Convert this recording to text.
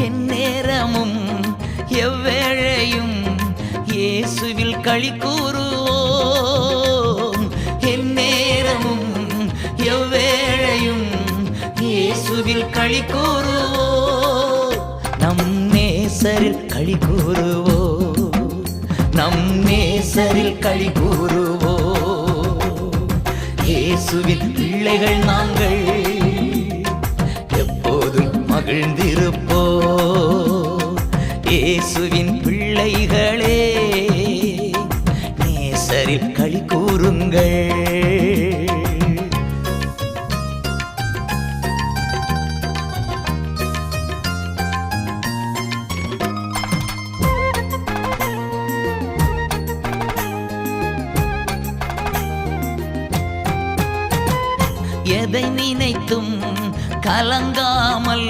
எந்நேரமும் எவ்வேளையும் இயேசுவில் களி கூறுவோம். எந்நேரமும் எவ்வேளையும் இயேசுவில் களி கூறுவோம். நம் நேசரில் களி கூறுவோம். நம் நேசரில் களி கூறுவோம். இயேசுவின் பிள்ளைகள் நாங்கள் எப்போதும் மகிழ்ந்திருப்போ. இயேசுவின் பிள்ளைகளே நேசரில் களி கூறுங்கள். எதை நினைத்தும் கலங்காமல்